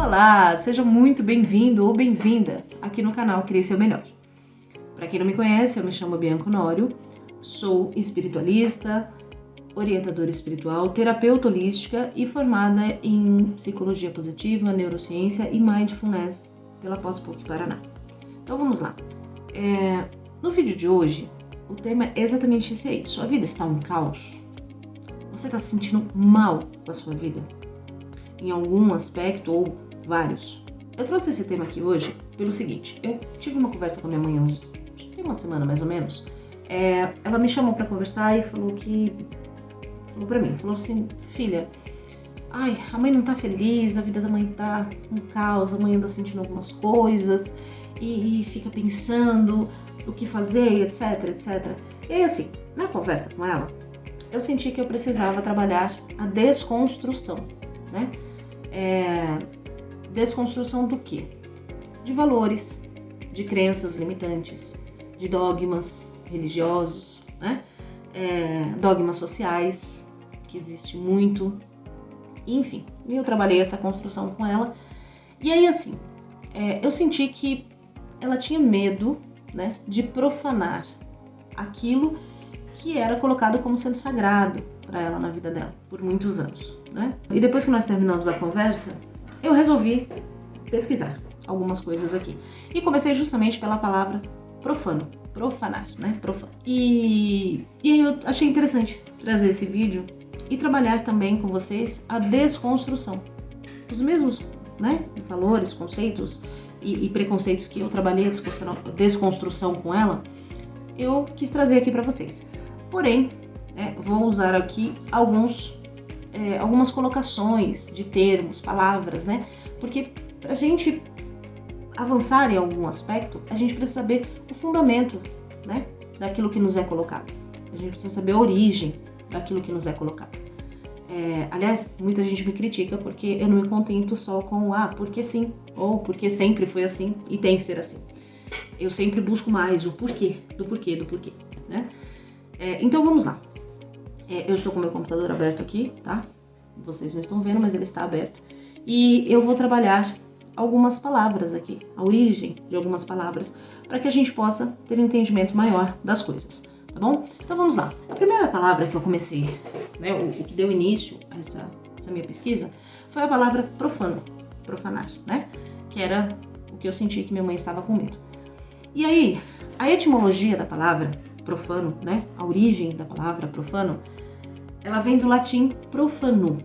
Olá, seja muito bem-vindo ou bem-vinda aqui no canal Crie Seu Melhor. Para quem não me conhece, eu me chamo Bianca Honório, sou espiritualista, orientadora espiritual, terapeuta holística e formada em psicologia positiva, neurociência e mindfulness pela Pós-PUC Paraná. Então vamos lá. No vídeo de hoje, o tema é exatamente esse aí. Sua vida está um caos? Você está se sentindo mal com a sua vida? Em algum aspecto ou vários? Eu trouxe esse tema aqui hoje pelo seguinte: eu tive uma conversa com a minha mãe tem uma semana mais ou menos. Ela me chamou para conversar e falou pra mim, falou assim: filha, a mãe não tá feliz, a vida da mãe tá um caos, a mãe anda sentindo algumas coisas e fica pensando o que fazer, etc, etc. E aí, assim, na conversa com ela, eu senti que eu precisava trabalhar a desconstrução, né? Desconstrução do quê? De valores, de crenças limitantes, de dogmas religiosos, né? Dogmas sociais, que existe muito. Enfim, eu trabalhei essa construção com ela. E aí, assim, eu senti que ela tinha medo, né, de profanar aquilo que era colocado como sendo sagrado para ela na vida dela por muitos anos, né? E depois que nós terminamos a conversa, eu resolvi pesquisar algumas coisas aqui e comecei justamente pela palavra profano, profanar, né? Profano. E aí eu achei interessante trazer esse vídeo e trabalhar também com vocês a desconstrução, os mesmos, né, valores, conceitos e preconceitos que eu trabalhei a desconstrução com ela, eu quis trazer aqui para vocês. Porém, vou usar aqui algumas colocações de termos, palavras, né? Porque pra gente avançar em algum aspecto, a gente precisa saber o fundamento, né, daquilo que nos é colocado. A gente precisa saber a origem daquilo que nos é colocado. Aliás, muita gente me critica porque eu não me contento só com porque sim, ou porque sempre foi assim e tem que ser assim. Eu sempre busco mais o porquê, do porquê, né? Então vamos lá. Eu estou com o meu computador aberto aqui, tá? Vocês não estão vendo, mas ele está aberto. E eu vou trabalhar algumas palavras aqui, a origem de algumas palavras, para que a gente possa ter um entendimento maior das coisas, tá bom? Então vamos lá. A primeira palavra que eu comecei, né, o que deu início a essa minha pesquisa, foi a palavra profano, profanar, né? Que era o que eu senti que minha mãe estava com medo. E aí, a etimologia da palavra profano, né? A origem da palavra profano, ela vem do latim profano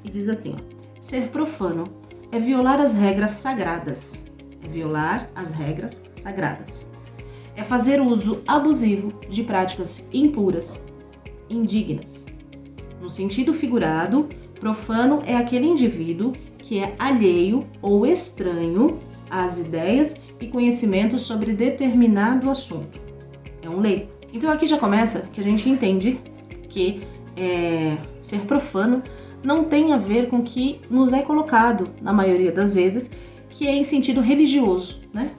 e diz assim: ser profano é violar as regras sagradas. É violar as regras sagradas. É fazer uso abusivo de práticas impuras, indignas. No sentido figurado, profano é aquele indivíduo que é alheio ou estranho às ideias e conhecimentos sobre determinado assunto. É um leigo. Então aqui já começa que a gente entende que ser profano não tem a ver com o que nos é colocado, na maioria das vezes, que é em sentido religioso, né?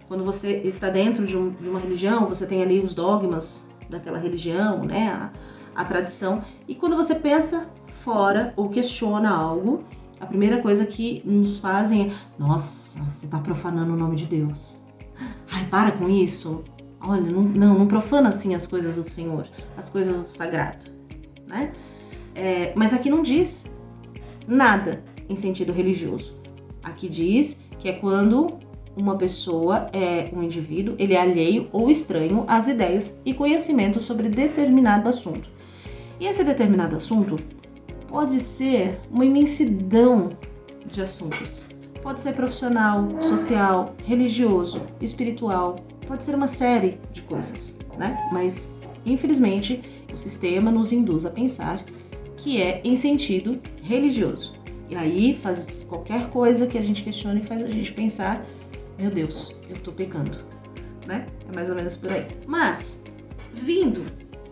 Quando você está dentro de uma religião, você tem ali os dogmas daquela religião, né? A tradição. E quando você pensa fora ou questiona algo, a primeira coisa que nos fazem é: nossa, você está profanando o nome de Deus. Para com isso. Olha, não profana assim as coisas do Senhor, as coisas do sagrado, né? Mas aqui não diz nada em sentido religioso. Aqui diz que é quando uma pessoa um indivíduo, ele é alheio ou estranho às ideias e conhecimentos sobre determinado assunto. E esse determinado assunto pode ser uma imensidão de assuntos. Pode ser profissional, social, religioso, espiritual, pode ser uma série de coisas, né? Mas, infelizmente, o sistema nos induz a pensar que é em sentido religioso. E aí faz qualquer coisa que a gente questione faz a gente pensar: meu Deus, eu tô pecando, né? É mais ou menos por aí. Mas, vindo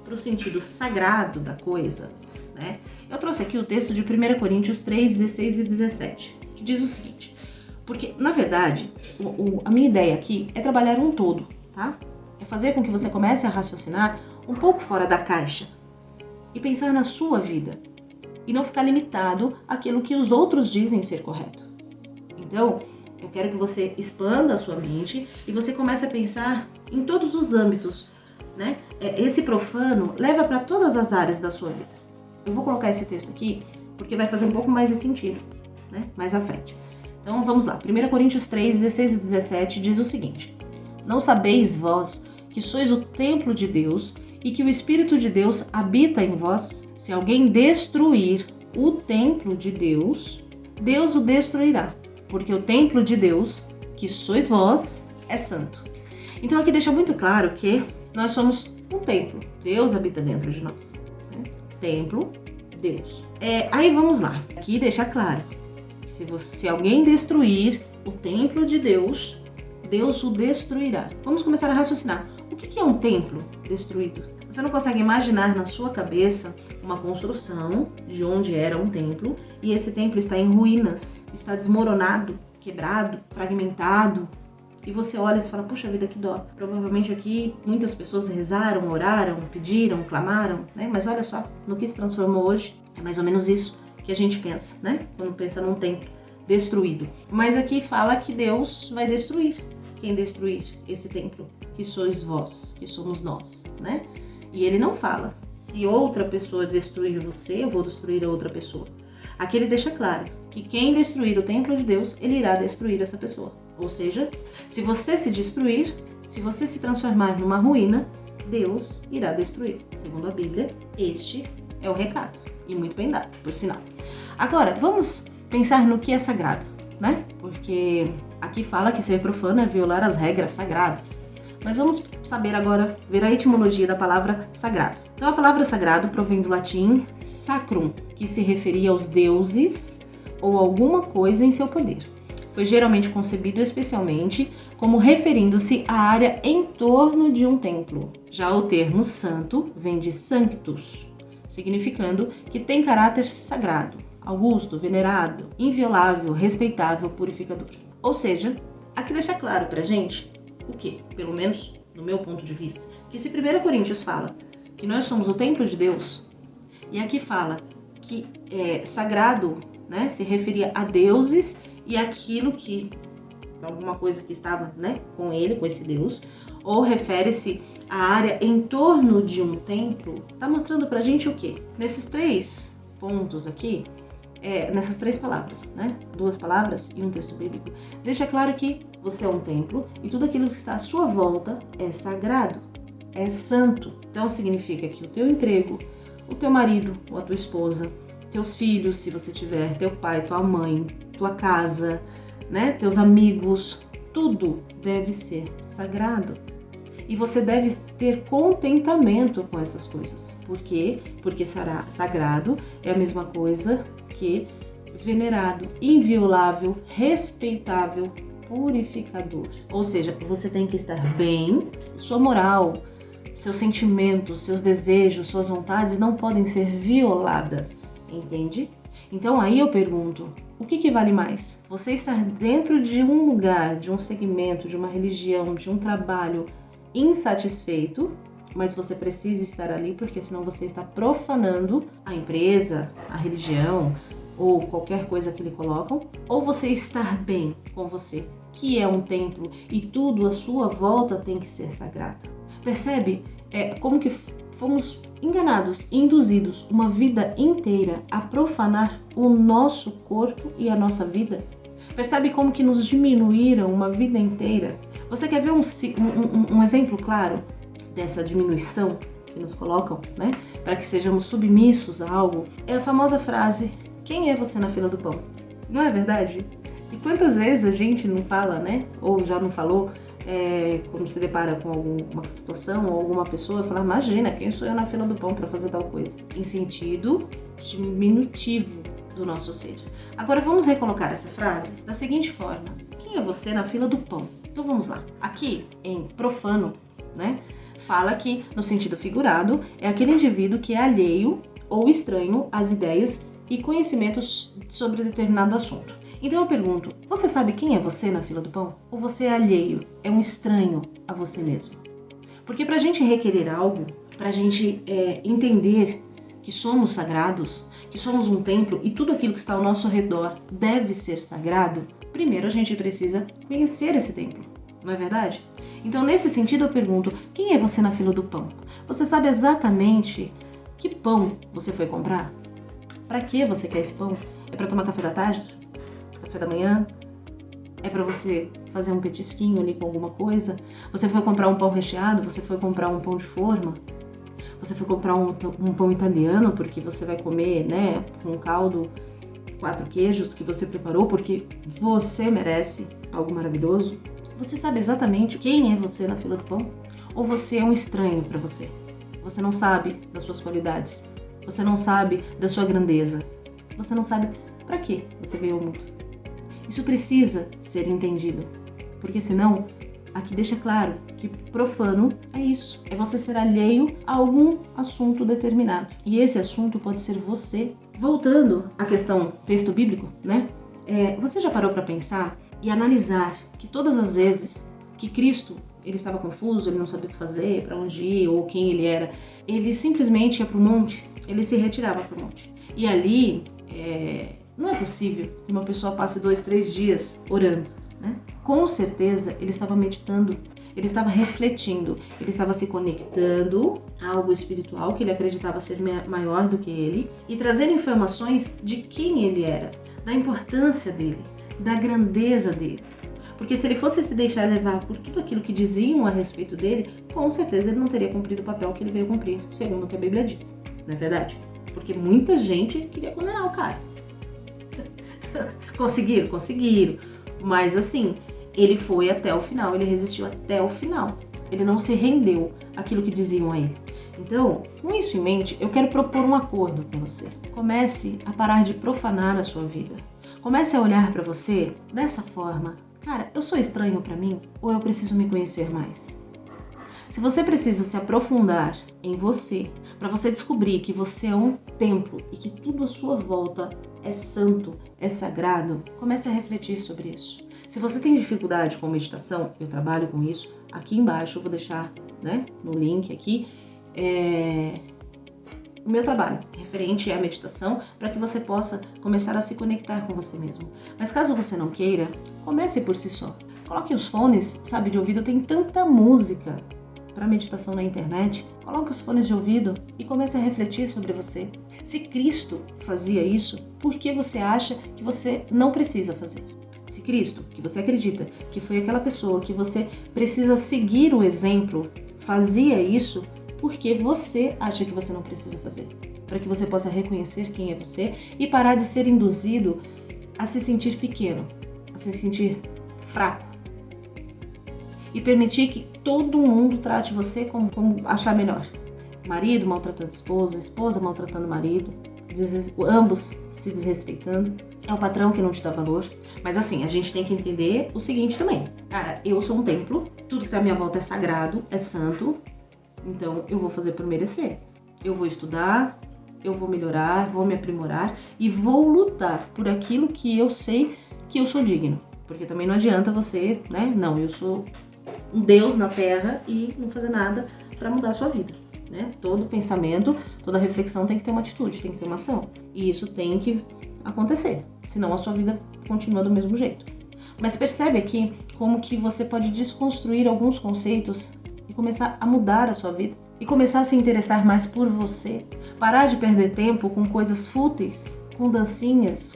para o sentido sagrado da coisa, né? Eu trouxe aqui o texto de 1 Coríntios 3, 16 e 17, que diz o seguinte: porque, na verdade, a minha ideia aqui é trabalhar um todo, tá? É fazer com que você comece a raciocinar um pouco fora da caixa e pensar na sua vida e não ficar limitado àquilo que os outros dizem ser correto. Então, eu quero que você expanda a sua mente e você comece a pensar em todos os âmbitos, né? Esse profano leva para todas as áreas da sua vida. Eu vou colocar esse texto aqui porque vai fazer um pouco mais de sentido, né? Mais à frente. Então, vamos lá. 1 Coríntios 3, 16 e 17 diz o seguinte: Não sabeis vós que sois o templo de Deus e que o Espírito de Deus habita em vós? Se alguém destruir o templo de Deus, Deus o destruirá, porque o templo de Deus, que sois vós, é santo. Então aqui deixa muito claro que nós somos um templo. Deus habita dentro de nós. Né? Templo, Deus. Aí vamos lá. Aqui deixa claro que se alguém destruir o templo de Deus, Deus o destruirá. Vamos começar a raciocinar. O que é um templo destruído? Você não consegue imaginar na sua cabeça uma construção de onde era um templo e esse templo está em ruínas, está desmoronado, quebrado, fragmentado. E você olha e fala, puxa vida, que dó. Provavelmente aqui muitas pessoas rezaram, oraram, pediram, clamaram, né? Mas olha só, no que se transformou hoje, é mais ou menos isso que a gente pensa, né? Quando pensa num templo destruído. Mas aqui fala que Deus vai destruir. Quem destruir esse templo? Que sois vós, que somos nós, né? E ele não fala, se outra pessoa destruir você, eu vou destruir a outra pessoa. Aqui ele deixa claro que quem destruir o templo de Deus, ele irá destruir essa pessoa. Ou seja, se você se destruir, se você se transformar numa ruína, Deus irá destruir. Segundo a Bíblia, este é o recado. E muito bem dado, por sinal. Agora, vamos pensar no que é sagrado, né? Porque aqui fala que ser profano é violar as regras sagradas. Mas vamos saber agora, ver a etimologia da palavra sagrado. Então a palavra sagrado provém do latim sacrum, que se referia aos deuses ou alguma coisa em seu poder. Foi geralmente concebido especialmente como referindo-se à área em torno de um templo. Já o termo santo vem de sanctus, significando que tem caráter sagrado, augusto, venerado, inviolável, respeitável, purificador. Ou seja, aqui deixa claro pra gente o quê? Pelo menos no meu ponto de vista, que se 1 Coríntios fala que nós somos o templo de Deus, e aqui fala que sagrado, né, se referia a deuses e aquilo que, alguma coisa que estava, né, com ele, com esse Deus, ou refere-se à área em torno de um templo, está mostrando pra gente o quê? Nesses 3 pontos aqui, nessas 3 palavras, né? 2 palavras e um texto bíblico, deixa claro que você é um templo e tudo aquilo que está à sua volta é sagrado, é santo. Então significa que o teu emprego, o teu marido ou a tua esposa, teus filhos, se você tiver, teu pai, tua mãe, tua casa, né? Teus amigos, tudo deve ser sagrado. E você deve ter contentamento com essas coisas. Por quê? Porque sagrado é a mesma coisa que venerado, inviolável, respeitável, purificador. Ou seja, você tem que estar bem, sua moral, seus sentimentos, seus desejos, suas vontades não podem ser violadas, entende? Então aí eu pergunto, o que vale mais? Você estar dentro de um lugar, de um segmento, de uma religião, de um trabalho insatisfeito, mas você precisa estar ali porque senão você está profanando a empresa, a religião ou qualquer coisa que lhe colocam, ou você estar bem com você, que é um templo e tudo à sua volta tem que ser sagrado. Percebe como que fomos enganados e induzidos uma vida inteira a profanar o nosso corpo e a nossa vida? Percebe como que nos diminuíram uma vida inteira? Você quer ver um exemplo claro dessa diminuição que nos colocam, né? Para que sejamos submissos a algo? É a famosa frase, quem é você na fila do pão? Não é verdade? E quantas vezes a gente não fala, né? Ou já não falou, quando se depara com alguma situação ou alguma pessoa, fala, imagina, quem sou eu na fila do pão para fazer tal coisa? Em sentido diminutivo do nosso ser. Agora vamos recolocar essa frase da seguinte forma, quem é você na fila do pão? Então vamos lá. Aqui em profano, né, fala que no sentido figurado é aquele indivíduo que é alheio ou estranho às ideias e conhecimentos sobre determinado assunto. Então eu pergunto, você sabe quem é você na fila do pão? Ou você é alheio, é um estranho a você mesmo? Porque para a gente requerer algo, para a gente entender que somos sagrados, que somos um templo e tudo aquilo que está ao nosso redor deve ser sagrado, primeiro a gente precisa conhecer esse templo, não é verdade? Então, nesse sentido, eu pergunto, quem é você na fila do pão? Você sabe exatamente que pão você foi comprar? Para que você quer esse pão? É para tomar café da tarde? Café da manhã? É para você fazer um petisquinho ali com alguma coisa? Você foi comprar um pão recheado? Você foi comprar um pão de forma? Você foi comprar um pão italiano porque você vai comer, né, com caldo, 4 queijos que você preparou porque você merece algo maravilhoso? Você sabe exatamente quem é você na fila do pão? Ou você é um estranho para você? Você não sabe das suas qualidades. Você não sabe da sua grandeza. Você não sabe para que você veio ao mundo. Isso precisa ser entendido, porque senão, aqui deixa claro que profano é isso, é você ser alheio a algum assunto determinado. E esse assunto pode ser você. Voltando à questão texto bíblico, né? Você já parou para pensar e analisar que todas as vezes que Cristo ele estava confuso, ele não sabia o que fazer, para onde ir ou quem ele era, ele simplesmente ia para o monte, ele se retirava para o monte. E ali, não é possível que uma pessoa passe 2, 3 dias orando, né? Com certeza ele estava meditando, ele estava refletindo, ele estava se conectando a algo espiritual que ele acreditava ser maior do que ele e trazendo informações de quem ele era, da importância dele, da grandeza dele. Porque se ele fosse se deixar levar por tudo aquilo que diziam a respeito dele, com certeza ele não teria cumprido o papel que ele veio cumprir, segundo o que a Bíblia diz. Não é verdade? Porque muita gente queria condenar o cara. Conseguiram. Mas assim, ele foi até o final, ele resistiu até o final. Ele não se rendeu àquilo que diziam a ele. Então, com isso em mente, eu quero propor um acordo com você. Comece a parar de profanar a sua vida. Comece a olhar para você dessa forma. Cara, eu sou estranho para mim ou eu preciso me conhecer mais? Se você precisa se aprofundar em você, para você descobrir que você é um templo e que tudo à sua volta é santo, é sagrado, comece a refletir sobre isso. Se você tem dificuldade com meditação, eu trabalho com isso. Aqui embaixo eu vou deixar, né, no link aqui, o meu trabalho referente à meditação para que você possa começar a se conectar com você mesmo. Mas caso você não queira, comece por si só. Coloque os fones, sabe, de ouvido, tem tanta música para meditação na internet. Coloque os fones de ouvido e comece a refletir sobre você. Se Cristo fazia isso, por que você acha que você não precisa fazer? Se Cristo, que você acredita que foi aquela pessoa que você precisa seguir o exemplo, fazia isso, por que você acha que você não precisa fazer? Para que você possa reconhecer quem é você e parar de ser induzido a se sentir pequeno, a se sentir fraco. E permitir que todo mundo trate você como achar melhor. Marido maltratando esposa, esposa maltratando o marido, ambos se desrespeitando. É o patrão que não te dá valor. Mas assim, a gente tem que entender o seguinte também. Cara, eu sou um templo, tudo que tá à minha volta é sagrado, é santo, então eu vou fazer por merecer. Eu vou estudar, eu vou melhorar, vou me aprimorar e vou lutar por aquilo que eu sei que eu sou digno. Porque também não adianta você, né? Não, eu sou um Deus na Terra e não fazer nada para mudar a sua vida, né? Todo pensamento, toda reflexão tem que ter uma atitude, tem que ter uma ação. E isso tem que acontecer, senão a sua vida continua do mesmo jeito. Mas percebe aqui como que você pode desconstruir alguns conceitos e começar a mudar a sua vida. E começar a se interessar mais por você. Parar de perder tempo com coisas fúteis, com dancinhas,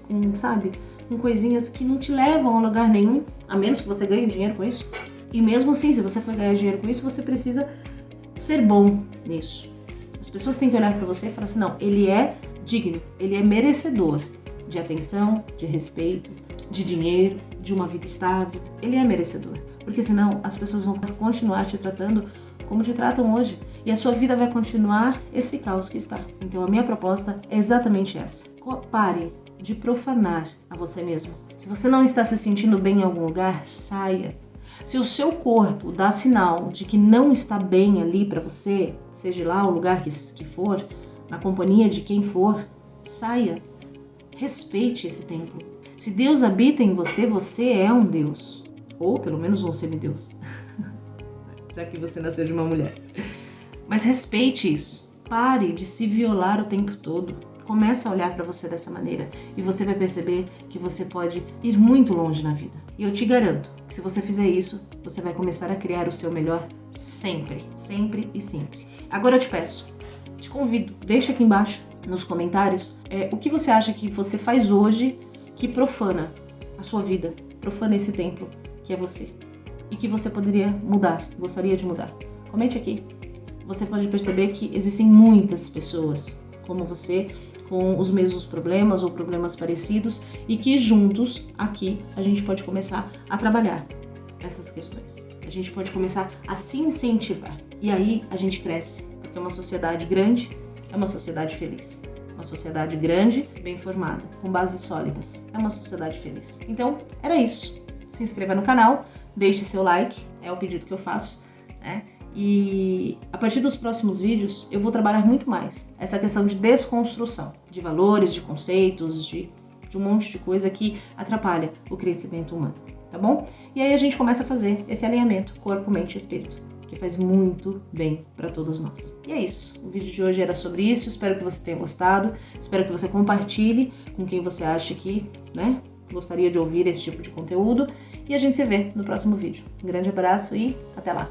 com coisinhas que não te levam a lugar nenhum, a menos que você ganhe dinheiro com isso. E mesmo assim, se você for ganhar dinheiro com isso, você precisa ser bom nisso. As pessoas têm que olhar para você e falar assim, não, ele é digno, ele é merecedor de atenção, de respeito, de dinheiro, de uma vida estável. Ele é merecedor. Porque senão as pessoas vão continuar te tratando como te tratam hoje. E a sua vida vai continuar esse caos que está. Então a minha proposta é exatamente essa. Pare de profanar a você mesmo. Se você não está se sentindo bem em algum lugar, saia. Se o seu corpo dá sinal de que não está bem ali para você, seja lá o lugar que for, na companhia de quem for, saia. Respeite esse templo. Se Deus habita em você, você é um Deus. Ou pelo menos um semideus. Já que você nasceu de uma mulher. Mas respeite isso. Pare de se violar o tempo todo. Começa a olhar para você dessa maneira e você vai perceber que você pode ir muito longe na vida. E eu te garanto que se você fizer isso, você vai começar a criar o seu melhor sempre, sempre e sempre. Agora eu te peço, te convido, deixa aqui embaixo nos comentários o que você acha que você faz hoje que profana a sua vida, profana esse templo que é você e que você poderia mudar, gostaria de mudar. Comente aqui. Você pode perceber que existem muitas pessoas como você, com os mesmos problemas ou problemas parecidos e que juntos aqui a gente pode começar a trabalhar essas questões. A gente pode começar a se incentivar e aí a gente cresce, porque uma sociedade grande é uma sociedade feliz. Uma sociedade grande, bem formada, com bases sólidas, é uma sociedade feliz. Então, era isso. Se inscreva no canal, deixe seu like, é o pedido que eu faço, né? E a partir dos próximos vídeos eu vou trabalhar muito mais essa questão de desconstrução de valores, de conceitos, de um monte de coisa que atrapalha o crescimento humano, tá bom? E aí a gente começa a fazer esse alinhamento corpo, mente e espírito, que faz muito bem para todos nós. E é isso, o vídeo de hoje era sobre isso, espero que você tenha gostado, espero que você compartilhe com quem você acha que, né, gostaria de ouvir esse tipo de conteúdo e a gente se vê no próximo vídeo. Um grande abraço e até lá!